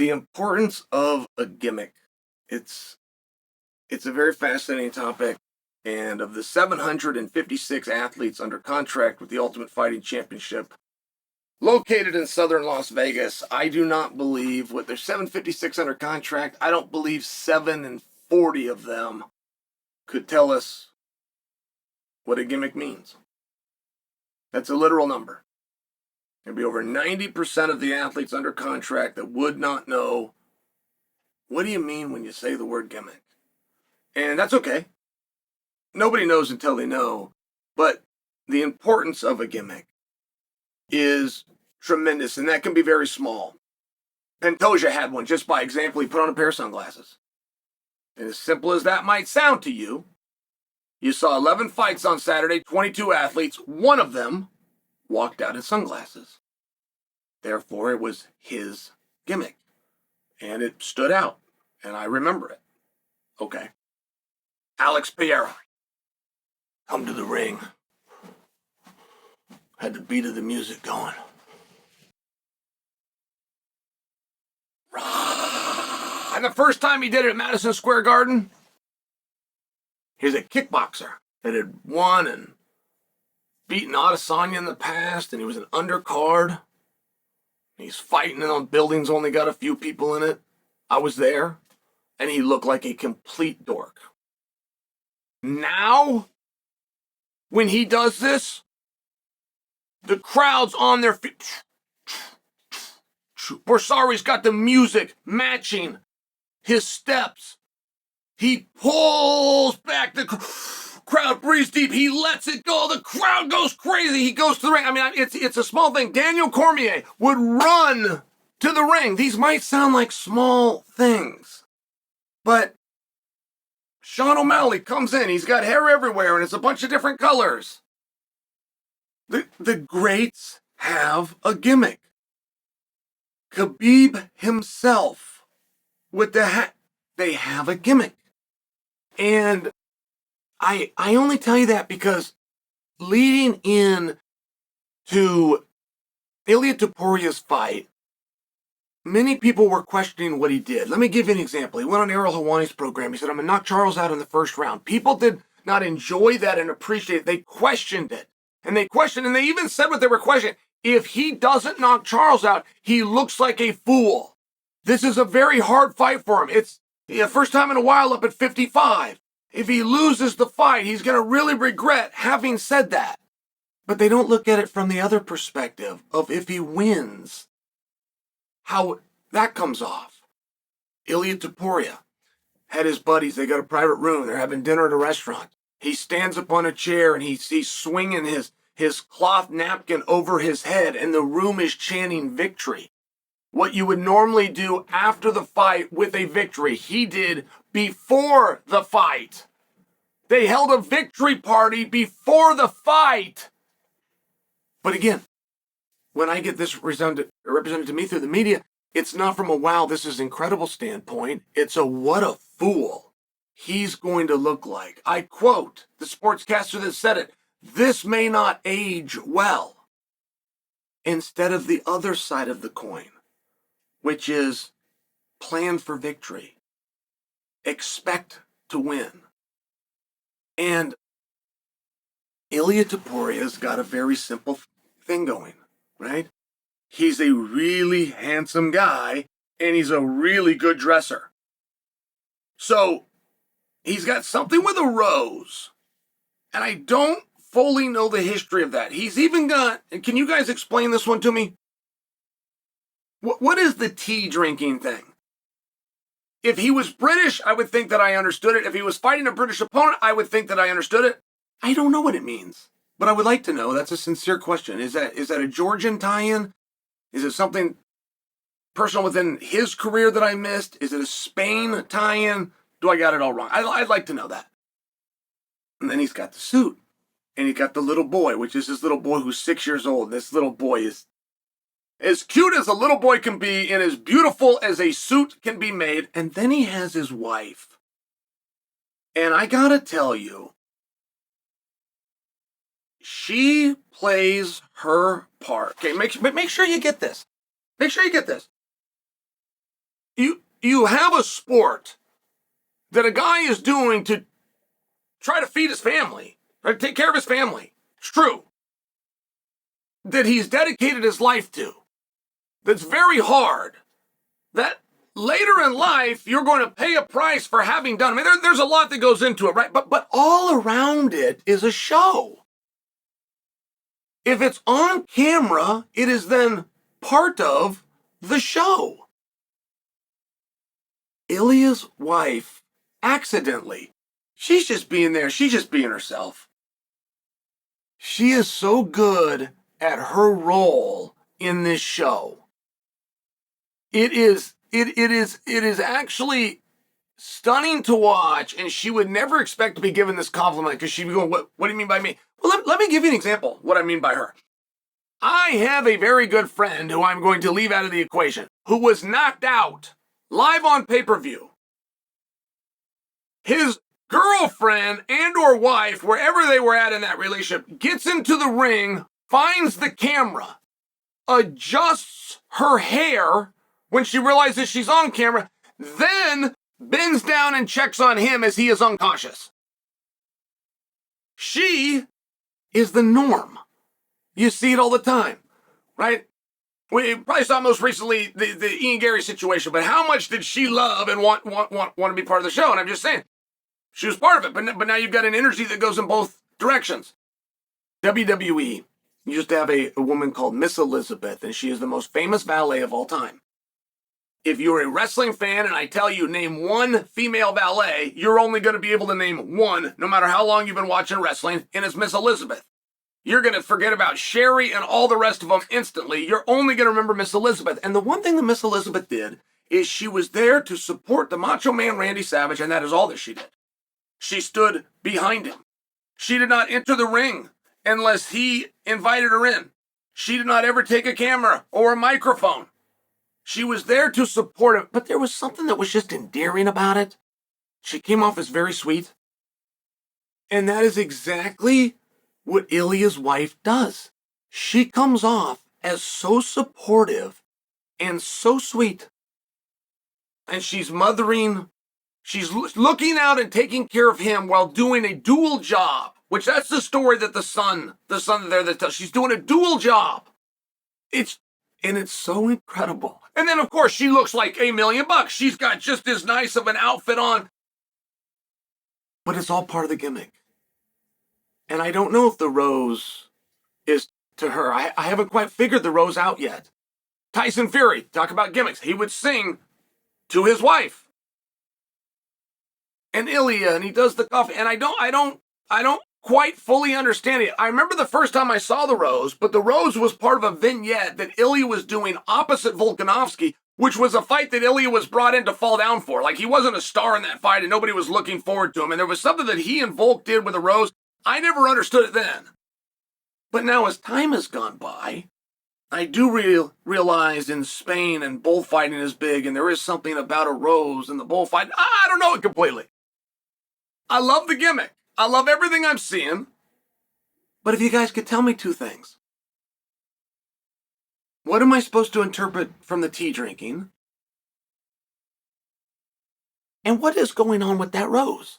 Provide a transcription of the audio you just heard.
The importance of a gimmick. It's a very fascinating topic. And of the 756 athletes under contract with the Ultimate Fighting Championship, located in southern Las Vegas, I do not believe, with their 756 under contract, I don't believe 740 of them could tell us what a gimmick means. That's a literal number. There'd be over 90% of the athletes under contract that would not know, what do you mean when you say the word gimmick? And that's okay. Nobody knows until they know. But the importance of a gimmick is tremendous, and that can be very small. Pantoja had one just by example. He put on a pair of sunglasses. And as simple as that might sound to you, you saw 11 fights on Saturday, 22 athletes. One of them walked out in sunglasses. Therefore, it was his gimmick. And it stood out. And I remember it. Okay. Alex Pereira. Come to the ring. Had the beat of the music going. And the first time he did it at Madison Square Garden, he's a kickboxer that had won and beaten Adesanya in the past, and he was an undercard. He's fighting on buildings, only got a few people in it. I was there, and he looked like a complete dork. Now, when he does this, the crowd's on their feet. Borsari's got the music matching his steps. He pulls back, the crowd breathes deep. He lets it go. The crowd goes crazy. He goes to the ring. I mean, it's a small thing. Daniel Cormier would run to the ring. These might sound like small things, but Sean O'Malley comes in. He's got hair everywhere, and it's a bunch of different colors. The greats have a gimmick. Khabib himself with the hat, they have a gimmick. And I only tell you that because leading in to Ilia Topuria's fight, many people were questioning what he did. Let me give you an example. He went on Ariel Helwani's program. He said, I'm going to knock Charles out in the first round. People did not enjoy that and appreciate it. They questioned it. And they even said what they were questioning. If he doesn't knock Charles out, he looks like a fool. This is a very hard fight for him. It's the first time in a while up at 55. If he loses the fight, he's going to really regret having said that. But they don't look at it from the other perspective of if he wins, how that comes off. Ilia Topuria had his buddies. They got a private room. They're having dinner at a restaurant. He stands up on a chair and he's swinging his cloth napkin over his head, and the room is chanting victory. What you would normally do after the fight with a victory, he did before the fight. They held a victory party before the fight. But again, when I get this represented to me through the media, it's not from a wow, this is incredible standpoint. It's a what a fool he's going to look like. I quote the sportscaster that said it, this may not age well. Instead of the other side of the coin, which is plan for victory. Expect to win. And Ilia Topuria's got a very simple thing going, right? He's a really handsome guy, and he's a really good dresser. So, he's got something with a rose, and I don't fully know the history of that. He's even got, and can you guys explain this one to me? What is the tea drinking thing? If he was British, I would think that I understood it. If he was fighting a British opponent, I would think that I understood it. I don't know what it means, but I would like to know. That's a sincere question. Is that a Georgian tie-in? Is it something personal within his career that I missed? Is it a Spain tie-in? Do I got it all wrong? I'd like to know that. And then he's got the suit. And he got the little boy, which is his little boy who's 6 years old. This little boy is as cute as a little boy can be and as beautiful as a suit can be made. And then he has his wife. And I gotta tell you, she plays her part. Okay, make sure you get this. Make sure you get this. you have a sport that a guy is doing to try to feed his family, right? Take care of his family. It's true. That he's dedicated his life to. That's very hard. That later in life, you're going to pay a price for having done. I mean, there's a lot that goes into it, right? But all around it is a show. If it's on camera, it is then part of the show. Ilia's wife, accidentally, she's just being there. She's just being herself. She is so good at her role in this show. It is actually stunning to watch, and she would never expect to be given this compliment because she'd be going, what do you mean by me? Well, let me give you an example of what I mean by her. I have a very good friend who I'm going to leave out of the equation, who was knocked out live on pay-per-view. His girlfriend and or wife, wherever they were at in that relationship, gets into the ring, finds the camera, adjusts her hair when she realizes she's on camera, then bends down and checks on him as he is unconscious. She is the norm. You see it all the time, right? We probably saw most recently the Ian Gary situation, but how much did she love and want to be part of the show? And I'm just saying, she was part of it, but now you've got an energy that goes in both directions. WWE used to have a woman called Miss Elizabeth, and she is the most famous valet of all time. If you're a wrestling fan and I tell you name one female valet, you're only going to be able to name one, no matter how long you've been watching wrestling, and it's Miss Elizabeth. You're going to forget about Sherry and all the rest of them instantly. You're only going to remember Miss Elizabeth. And the one thing that Miss Elizabeth did is she was there to support the Macho Man Randy Savage, and that is all that she did. She stood behind him. She did not enter the ring unless he invited her in. She did not ever take a camera or a microphone. She was there to support him, but there was something that was just endearing about it. She came off as very sweet. And that is exactly what Ilia's wife does. She comes off as so supportive and so sweet. And she's mothering, she's looking out and taking care of him while doing a dual job, which that's the story that the son there that tells. She's doing a dual job. It's so incredible. And then, of course, she looks like $1 million. She's got just as nice of an outfit on. But it's all part of the gimmick. And I don't know if the rose is to her. I haven't quite figured the rose out yet. Tyson Fury, talk about gimmicks. He would sing to his wife. And Ilia, and he does the coffee. And I don't quite fully understand it. I remember the first time I saw the rose, but the rose was part of a vignette that Ilia was doing opposite Volkanovski, which was a fight that Ilia was brought in to fall down for. Like, he wasn't a star in that fight and nobody was looking forward to him. And there was something that he and Volk did with the rose. I never understood it then. But now as time has gone by, I do realize in Spain and bullfighting is big, and there is something about a rose and the bullfight. I don't know it completely. I love the gimmick. I love everything I'm seeing. But if you guys could tell me two things. What am I supposed to interpret from the tea drinking? And what is going on with that rose?